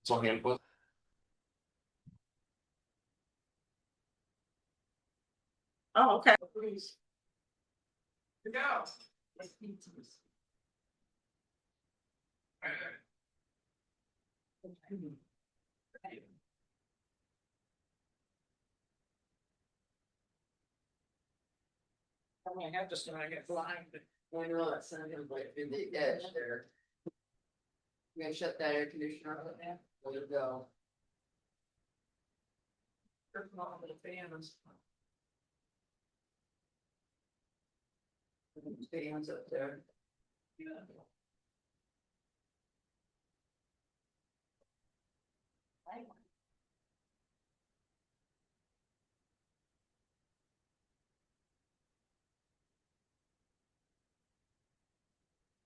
So input. Oh, okay. Please. Here we go. I'm gonna have this when I get blind. I know that's not gonna like the big edge there. You gonna shut that air conditioner off now? Let it go. Turn on the fans. Fans up there. Yeah.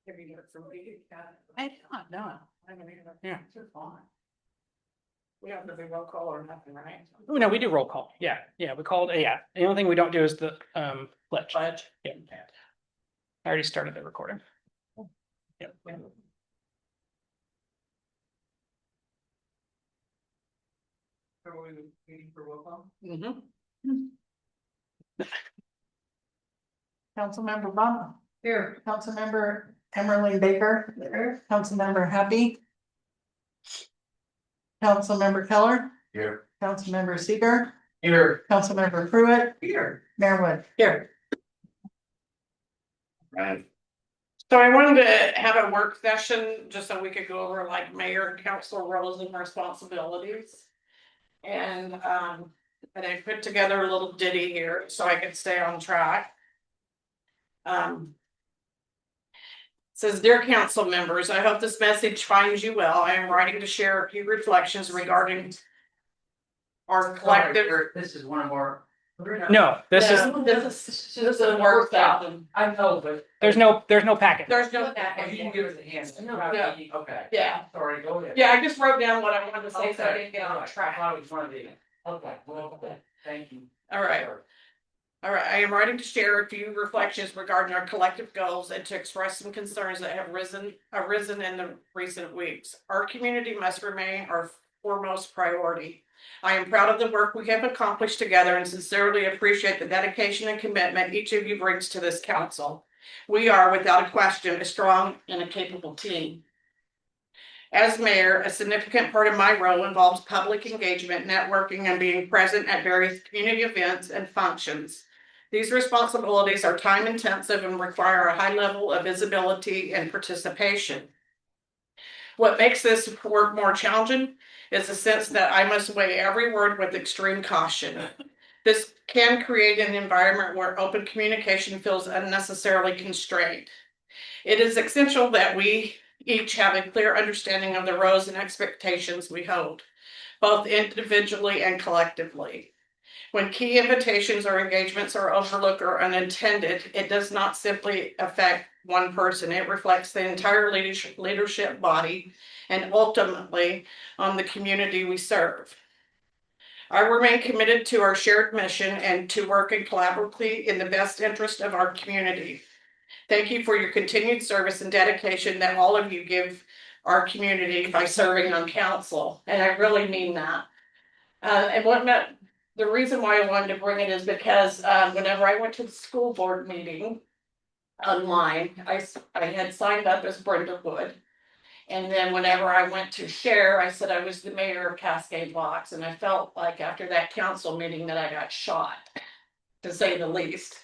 Have you heard from me? I don't know. I mean, Yeah. it's fine. We don't have to do roll call or nothing, right? Oh, no, we do roll call. Yeah, we called, yeah. The only thing we don't do is the pledge. Pledge. Yeah. I already started the recording. Yep. Are we waiting for roll call? Councilmember Bob. Here. Councilmember Emerly Baker. There. Councilmember Happy. Councilmember Keller. Here. Councilmember Seeger. Here. Councilmember Pruitt. Here. Mayor Wood. Here. Right. So I wanted to have a work session just so we could go over like mayor and council roles and responsibilities. And I put together a little ditty here so I could stay on track. Says, dear council members, I hope this message finds you well. I am writing to share a few reflections regarding our collective. This is one of our. No, this is, This is a work session. I know, but. there's no packet. There's no. If you can give us a hand. Yeah. Okay. Yeah, Sorry, go ahead. yeah, I just wrote down what I wanted to say, so I Okay. didn't get on track. I was one of the. Okay, well, thank you. All right. All right, I am writing to share a few reflections regarding our collective goals and to express some concerns that have arisen in the recent weeks. Our community must remain our foremost priority. I am proud of the work we have accomplished together and sincerely appreciate the dedication and commitment each of you brings to this council. We are, without a question, a strong and a capable team. As mayor, a significant part of my role involves public engagement, networking, and being present at various community events and functions. These responsibilities are time intensive and require a high level of visibility and participation. What makes this work more challenging is the sense that I must weigh every word with extreme caution. This can create an environment where open communication feels unnecessarily constrained. It is essential that we each have a clear understanding of the roles and expectations we hold, both individually and collectively. When key invitations or engagements are overlooked or unintended, it does not simply affect one person. It reflects the entire leadership body and ultimately on the community we serve. I remain committed to our shared mission and to working collaboratively in the best interest of our community. Thank you for your continued service and dedication that all of you give our community by serving on council. And I really mean that. The reason why I wanted to bring it is because whenever I went to the school board meeting online, I had signed up as Brenda Wood. And then whenever I went to share, I said I was the mayor of Cascade Locks. And I felt like after that council meeting that I got shot, to say the least.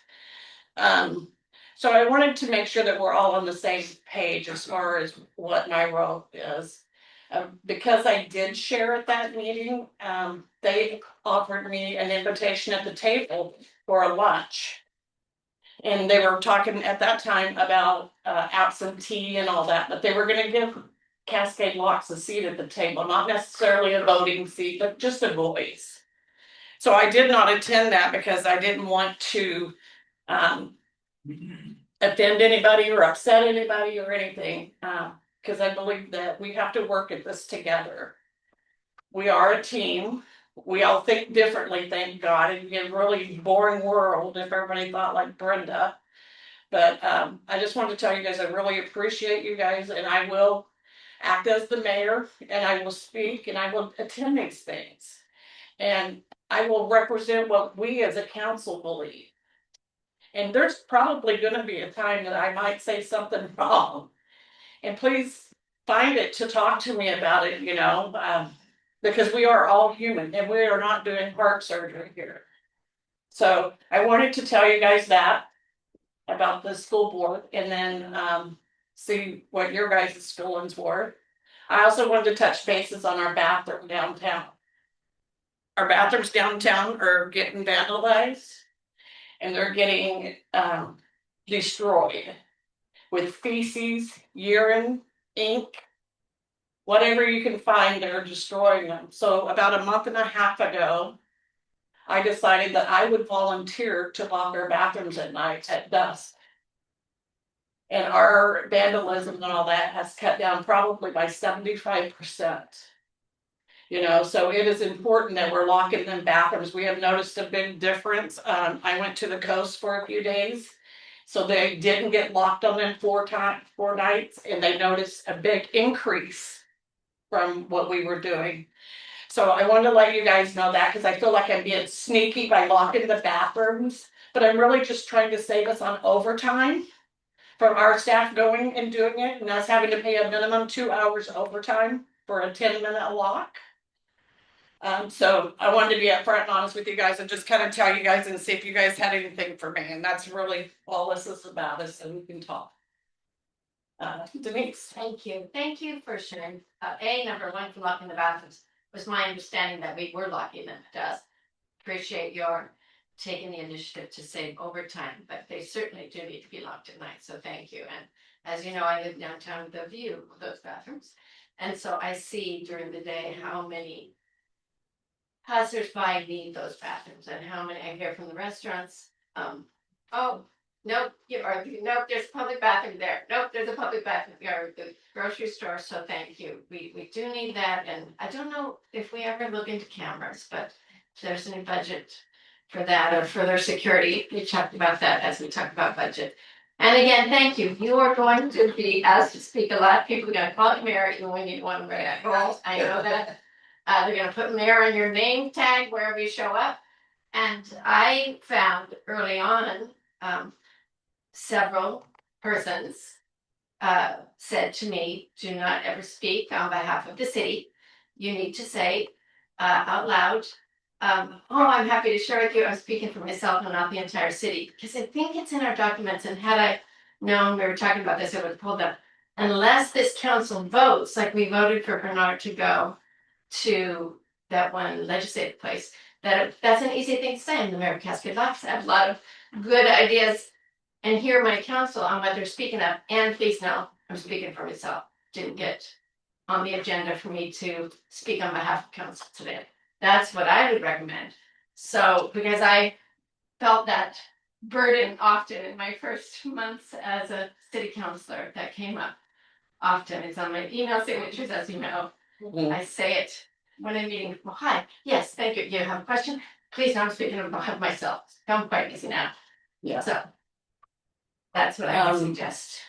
So I wanted to make sure that we're all on the same page as far as what my role is. Because I did share at that meeting, they offered me an invitation at the table for a lunch. And they were talking at that time about absentee and all that, but they were gonna give Cascade Locks a seat at the table, not necessarily a voting seat, but just a voice. So I did not attend that because I didn't want to offend anybody or upset anybody or anything. Because I believe that we have to work at this together. We are a team. We all think differently, thank God. It'd be a really boring world if everybody thought like Brenda. But I just wanted to tell you guys I really appreciate you guys, and I will act as the mayor, and I will speak, and I will attend these things. And I will represent what we as a council believe. And there's probably gonna be a time that I might say something wrong. And please find it to talk to me about it, because we are all human and we are not doing heart surgery here. So I wanted to tell you guys that about the school board, and then see what your guys' feelings were. I also wanted to touch bases on our bathroom downtown. Our bathrooms downtown are getting vandalized, and they're getting destroyed with feces, urine, ink, whatever you can find, they're destroying them. So about a month and a half ago, I decided that I would volunteer to lock our bathrooms at night at dusk. And our vandalism and all that has cut down probably by 75%. So it is important that we're locking them bathrooms. We have noticed a big difference. I went to the coast for a few days. So they didn't get locked on them 4 nights, and they noticed a big increase from what we were doing. So I wanted to let you guys know that, because I feel like I'm being sneaky by locking the bathrooms, but I'm really just trying to save us on overtime from our staff going and doing it, and us having to pay a minimum 2 hours overtime for a 10-minute lock. So I wanted to be upfront and honest with you guys and just kind of tell you guys and see if you guys had anything for me, and that's really all this is about, is so we can talk. Denise. Thank you for sharing. Number one, for locking the bathrooms. It was my understanding that we were locking them at dusk. Appreciate your taking the initiative to save overtime, but they certainly do need to be locked at night, so thank you. And as you know, I live downtown, the view of those bathrooms. And so I see during the day how many passersby need those bathrooms, and how many I hear from the restaurants. Oh, nope, nope, there's a public bathroom there. Nope, there's a public bathroom or the grocery store. So thank you. We do need that, and I don't know if we ever look into cameras, but if there's any budget for that or further security, we talked about that as we talked about budget. And again, thank you. You are going to be asked to speak a lot. People are going to call you mayor even when you want to write goals. I know that. They're going to put mayor on your name tag wherever you show up. And I found early on, several persons said to me, do not ever speak on behalf of the city. You need to say out loud, oh, I'm happy to share with you. I'm speaking for myself and not the entire city. Because I think it's in our documents. And had I known we were talking about this, I would have pulled them. Unless this council votes, like we voted for Bernard to go to that one legislative place, that's an easy thing to say. I'm the mayor of Cascade Locks. I have a lot of good ideas and hear my council on what they're speaking of. And please know, I'm speaking for myself. Didn't get on the agenda for me to speak on behalf of council today. That's what I would recommend. So, because I felt that burden often in my first months as a city councilor, that came up often. It's on my email signatures, as you know. I say it when I'm meeting. Well, hi, yes, thank you. You have a question? Please, no, I'm speaking on behalf of myself. I'm quite busy now. Yeah. So that's what I would suggest.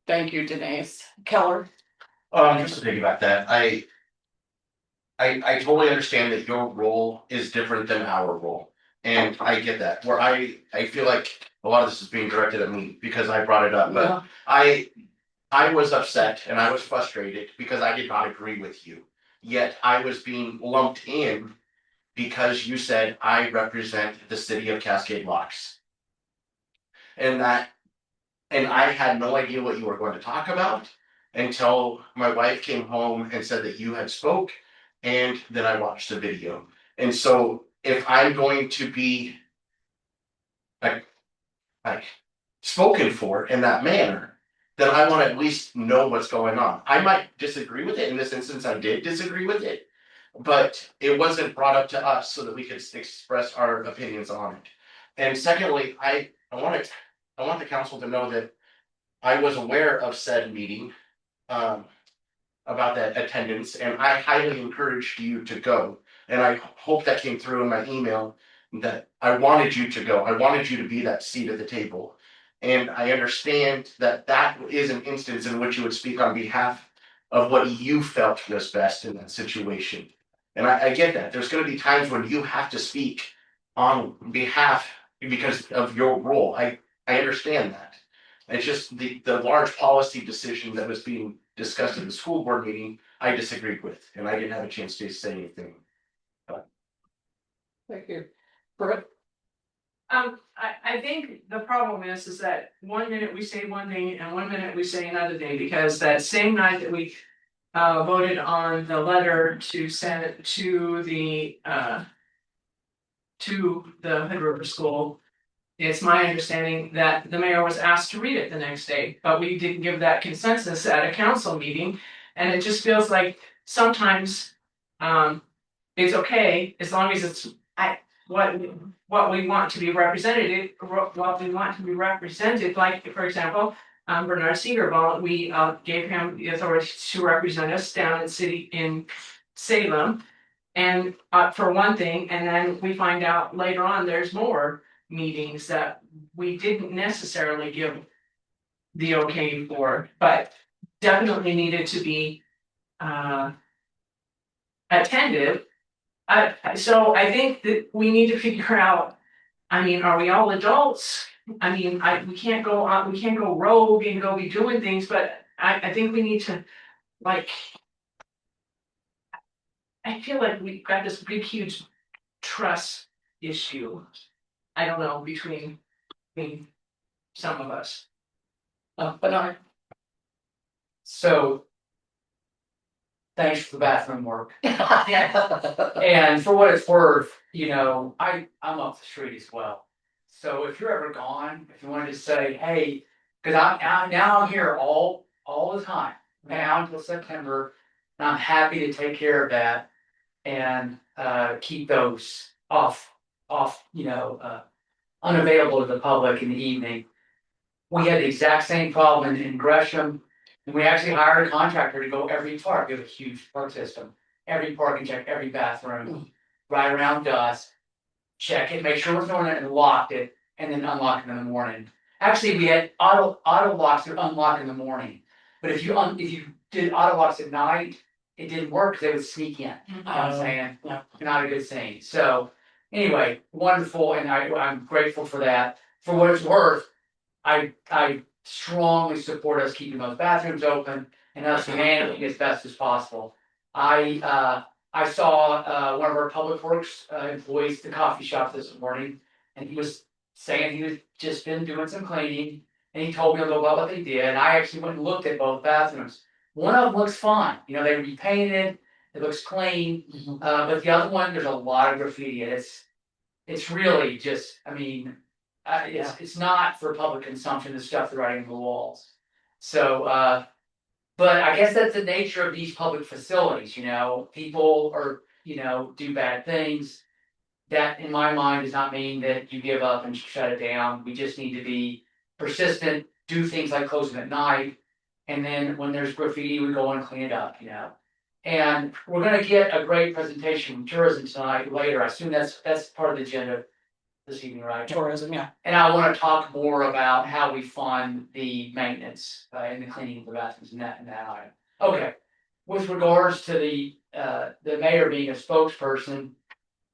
Thank you, Denise. Keller. Just to piggyback that, I totally understand that your role is different than our role. And I get that, where I feel like a lot of this is being directed at me because I brought it up, but I was upset and I was frustrated because I did not agree with you. Yet I was being lumped in because you said I represent the city of Cascade Locks. And I had no idea what you were going to talk about until my wife came home and said that you had spoke, and then I watched the video. And so if I'm going to be like spoken for in that manner, then I want to at least know what's going on. I might disagree with it. In this instance, I did disagree with it, but it wasn't brought up to us so that we could express our opinions on it. And secondly, I want the council to know that I was aware of said meeting about that attendance, and I highly encouraged you to go. And I hope that came through in my email that I wanted you to go. I wanted you to be that seat at the table. And I understand that that is an instance in which you would speak on behalf of what you felt was best in that situation. And I get that. There's gonna be times when you have to speak on behalf because of your role. I understand that. It's just the large policy decision that was being discussed at the school board meeting, I disagreed with, and I didn't have a chance to say anything. Thank you. Brett? I think the problem is that 1 minute we say one thing and 1 minute we say another thing, because that same night that we. Voted on the letter to send it to the Hood River School. It's my understanding that the mayor was asked to read it the next day, but we didn't give that consensus at a council meeting. And it just feels like sometimes it's okay as long as it's what we want to be represented, like, for example, Bernard Seeger, we gave him the authority to represent us down in Salem. And for one thing, and then we find out later on there's more meetings that we didn't necessarily give the okay for, but definitely needed to be attended. So I think that we need to figure out, I mean, are we all adults? I mean, we can't go rogue and go be doing things, but I think we need to, like. I feel like we've got this big, huge trust issue. I don't know, between some of us. Bernard? So. Thanks for the bathroom work. And for what it's worth, you know, I'm up the street as well. So if you're ever gone, if you wanted to say, hey, cause I'm here all the time, now until September. And I'm happy to take care of that and keep those off, unavailable to the public in the evening. We had the exact same problem in Gresham. And we actually hired a contractor to go every park. We have a huge park system. Every park and check every bathroom, right around dusk. Check it, make sure it's on it and locked it, and then unlock it in the morning. Actually, we had auto locks that unlock in the morning. But if you did auto locks at night, it didn't work because they would sneak in. You know what I'm saying? Yeah. Not a good thing. So anyway, wonderful, and I'm grateful for that. For what it's worth, I strongly support us keeping those bathrooms open and us managing as best as possible. I saw one of our public works employees at the coffee shop this morning, and he was saying he was just been doing some cleaning, and he told me a little about what they did. And I actually went and looked at both bathrooms. One of them looks fine, you know, they repainted, it looks clean, but the other one, there's a lot of graffiti. It's really just, I mean, it's not for public consumption, the stuff they're writing on the walls. So, but I guess that's the nature of these public facilities, you know, people are, do bad things. That, in my mind, does not mean that you give up and shut it down. We just need to be persistent, do things like closing at night. And then when there's graffiti, we go and clean it up, And we're gonna get a great presentation from tourism tonight later. I assume that's part of the agenda this evening, right? Tourism, yeah. And I want to talk more about how we fund the maintenance and the cleaning of the bathrooms and that item. Okay, with regards to the mayor being a spokesperson,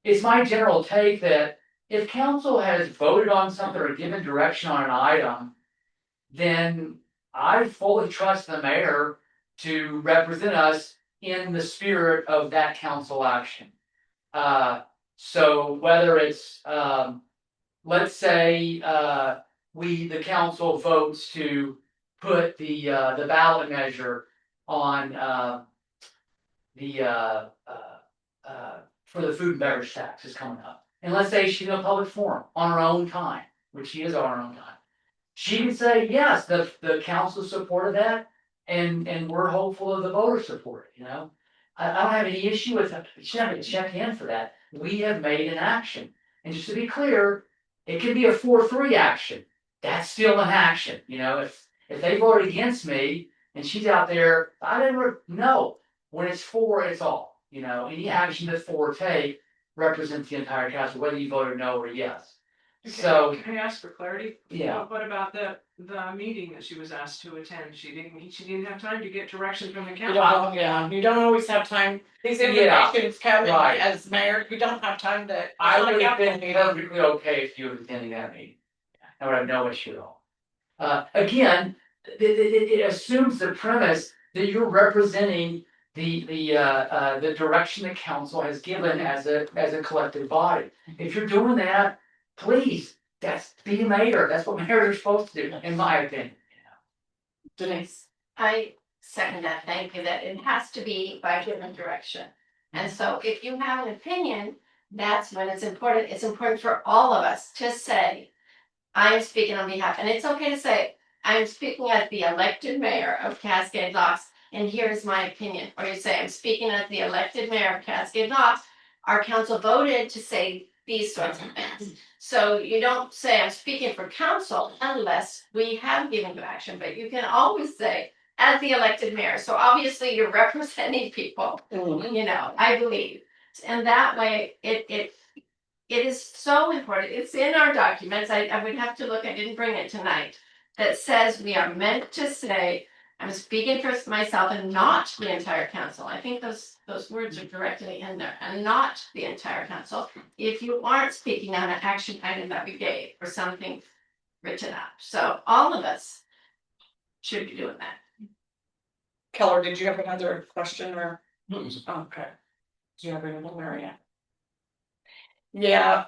it's my general take that if council has voted on something or given direction on an item, then I fully trust the mayor to represent us in the spirit of that council action. So whether it's let's say the council votes to put the ballot measure on for the food and beverage tax is coming up. And let's say she's in a public forum on her own time, which she is on her own time. She can say, yes, the council supported that, and we're hopeful of the voter support, I don't have any issue with it. She doesn't have to check in for that. We have made an action. And just to be clear, it can be a 4-3 action. That's still an action, if they voted against me and she's out there, I never know. When it's 4, it's all. Any action that 4 take represents the entire council, whether you voted no or yes. So, Can I ask for clarity? yeah, What about the meeting that she was asked to attend? She didn't have time to get direction from the You council. don't, yeah, you don't always have time. These Yeah, invitations come in right. as mayor, you don't have time to. I would it's have not a been meeting. perfectly okay if you were attending that meeting. I would have no issue at all. Again, it assumes the premise that you're representing the direction the council has given as a collective body. If you're doing that, please, be a mayor, that's what mayors are supposed to do, in my opinion. Denise. I second that, thank you, that it has to be by given direction. And so if you have an opinion, that's when it's important for all of us to say, I'm speaking on behalf, and it's okay to say, I'm speaking as the elected mayor of Cascade Locks, and here's my opinion. Or you say, I'm speaking as the elected mayor of Cascade Locks, our council voted to say these sorts of things. So you don't say, I'm speaking for council unless we have given you action, but you can always say, as the elected mayor, so obviously you're representing people, you know, I believe. And that way, it is so important. It's in our documents. I would have to look, I didn't bring it tonight. That says we are meant to say, I'm speaking for myself and not the entire council. I think those words are directly in there, and not the entire council. If you aren't speaking on an action item that we gave or something written up. So all of us should be doing that. Keller, did you have another question or? Okay. Do you have anything, Marianne? Yeah,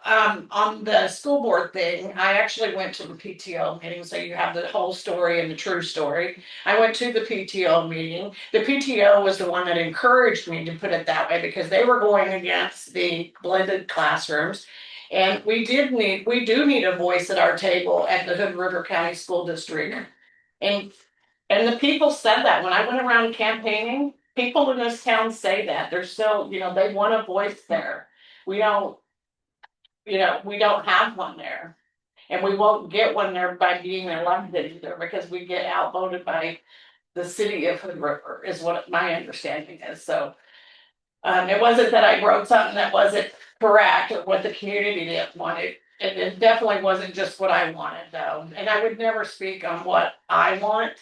on the school board thing, I actually went to the PTO meeting, so you have the whole story and the true story. I went to the PTO meeting. The PTO was the one that encouraged me to put it that way because they were going against the blended classrooms. And we do need a voice at our table at the Hood River County School District. And the people said that when I went around campaigning, people in this town say that. They're still, they want a voice there. We don't have one there. And we won't get one there by being elected either because we get outvoted by the city of Hood River is what my understanding is. So it wasn't that I wrote something that wasn't correct or what the community didn't want. It definitely wasn't just what I wanted though. And I would never speak on what I want.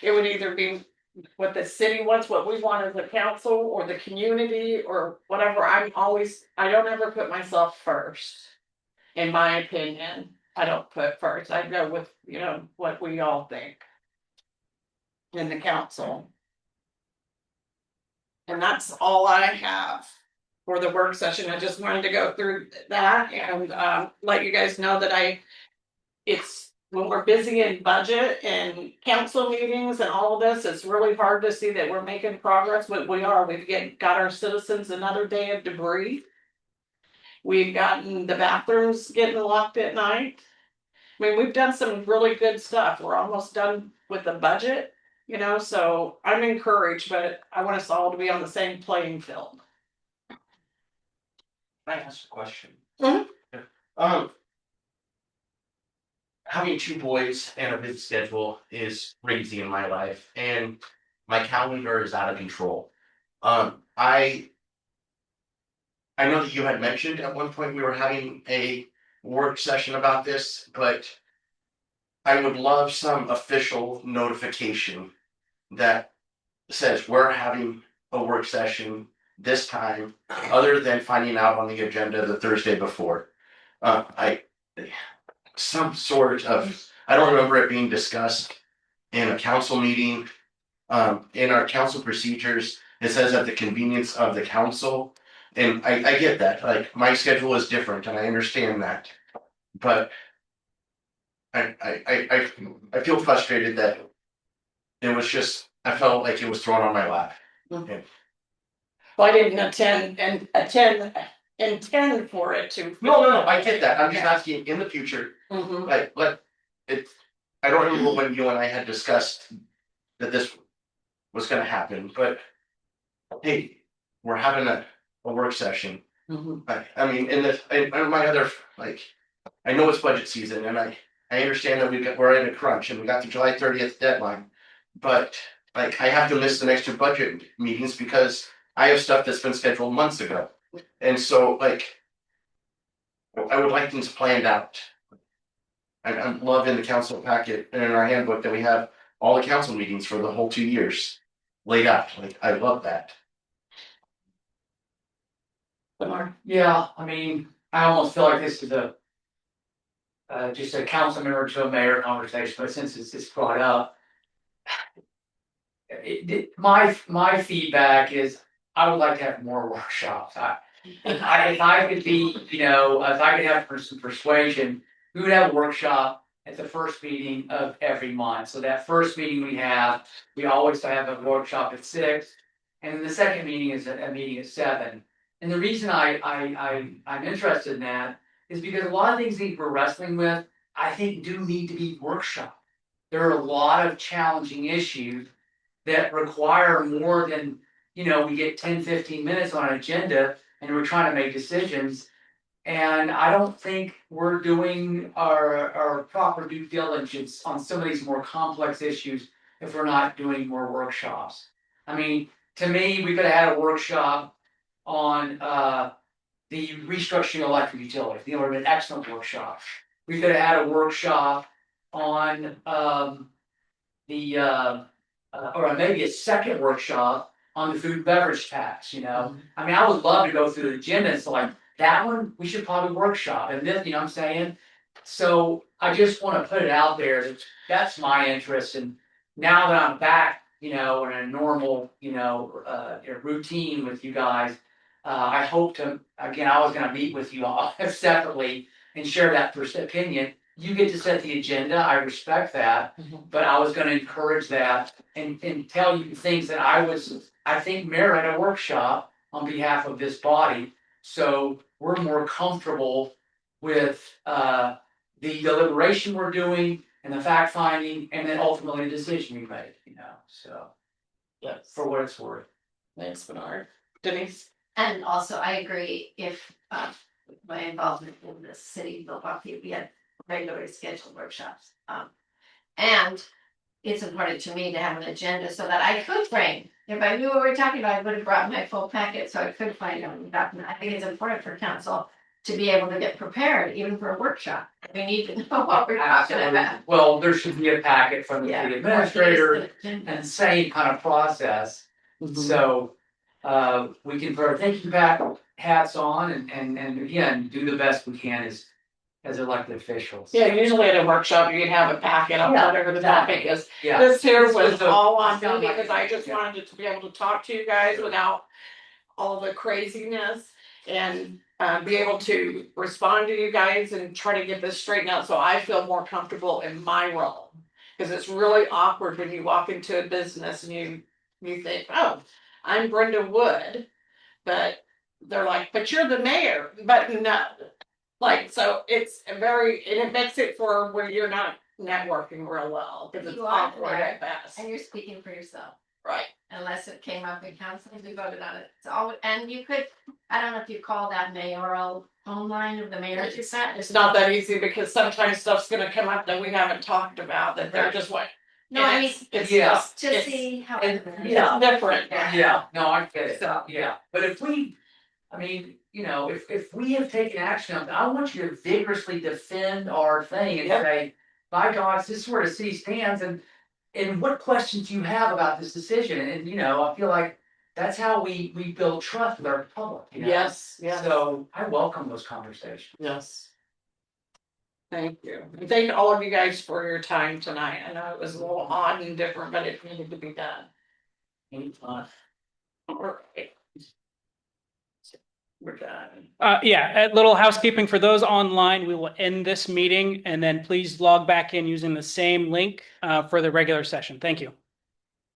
It would either be what the city wants, what we want as a council or the community or whatever. I don't ever put myself first. In my opinion, I don't put first. I go with, what we all think. In the council. And that's all I have for the work session. I just wanted to go through that and let you guys know that it's when we're busy in budget and council meetings and all of this, it's really hard to see that we're making progress, but we are. We've got our citizens another day of debris. We've gotten the bathrooms getting locked at night. I mean, we've done some really good stuff. We're almost done with the budget, so I'm encouraged, but I want us all to be on the same playing field. Can I ask a question? Mhm. Having two boys and a busy schedule is crazy in my life, and my calendar is out of control. I know that you had mentioned at one point we were having a work session about this, but I would love some official notification that says we're having a work session this time, other than finding out on the agenda the Thursday before. Some sort of, I don't remember it being discussed in a council meeting. In our council procedures, it says at the convenience of the council. And I get that, like my schedule is different and I understand that. But I feel frustrated that it was just, I felt like it was thrown on my lap. Well, I didn't intend for it to. No, I get that. I'm just asking in the future, Mhm. I don't remember when you and I had discussed that this was gonna happen, but hey, we're having a work session. Mhm. I mean, and my other, I know it's budget season and I understand that we're in a crunch and we got the July 30th deadline. But I have to miss the next two budget meetings because I have stuff that's been scheduled months ago. And so I would like things planned out. I'm loving the council packet and in our handbook that we have all the council meetings for the whole 2 years laid out. Like, I love that. Yeah, I mean, I almost feel like this is a. Just a council member to a mayor conversation, but since it's brought up. My feedback is, I would like to have more workshops. If I could be, if I could have some persuasion, we would have a workshop at the first meeting of every month. So that first meeting we always have a workshop at 6. And then the second meeting is a meeting at 7. And the reason I'm interested in that is because a lot of things that we're wrestling with, I think do need to be workshopped. There are a lot of challenging issues that require more than, we get 10-15 minutes on an agenda and we're trying to make decisions. And I don't think we're doing our proper due diligence on some of these more complex issues if we're not doing more workshops. I mean, to me, we could have had a workshop on the restructuring of electric utilities. It would have been an excellent workshop. We could have had a workshop on or maybe a second workshop on the food and beverage tax, I mean, I would love to go through the agenda and so like, that one, we should probably workshop, and this, what I'm saying? So I just wanna put it out there, that's my interest, and now that I'm back, in a normal, routine with you guys. I hope to, again, I was gonna meet with you all separately and share that first opinion. You get to set the agenda, I respect that, but I was gonna encourage that and tell you things that I think merit a workshop on behalf of this body. So we're more comfortable with the deliberation we're doing and the fact finding and then ultimately the decision we make, so. Yes. For what it's worth. Thanks, Bernard. Denise? And also, I agree if, my involvement in the city of Milwaukee, we had regularly scheduled workshops. And it's important to me to have an agenda so that I could frame. If I knew what we were talking about, I would have brought my full packet so I could find out the document. I think it's important for council to be able to get prepared, even for a workshop. We need to know what we're talking about. Well, there should be a packet from the Yeah. city administrator Agenda. and same kind of process. So, we can put our thinking hats on and again, do the best we can as elected officials. Yeah, usually at a workshop, you can have a packet on Yeah, whatever the topic is. Yeah. This here This was was a- all on sound me like because I just yeah. wanted to be able to talk to you guys Sure. without all the craziness and be able to respond to you guys and try to get this straightened out so I feel more comfortable in my role. Cause it's really awkward when you walk into a business and you think, oh, I'm Brenda Wood, but they're like, but you're the mayor, but no. Like, so it's and it makes it for where you're not networking real well, cause it's You are awkward there. at best, And you're speaking for yourself, right? unless it came up in council and we voted on it. It's all, and you could, I don't know if you call that mayoral phone line of the mayor's set. It's not that easy because sometimes stuff's gonna come up that we haven't talked about, that they're just like. No, I mean, It's Yeah. just, to it's see how. and- it's different. Yeah, no, I get it, So- yeah, but if we have taken action on, I want you to vigorously defend our thing and Yep. say, by God, this is where the city stands and what questions do you have about this decision, and I feel like that's how we build trust with our public, Yes, yes. So I welcome those conversations. Yes. Thank you. And thank all of you guys for your time tonight. I know it was a little odd and different, but it needed to be done. Anytime. All right. We're done. Yeah, a little housekeeping for those online, we will end this meeting and then please log back in using the same link for the regular session. Thank you.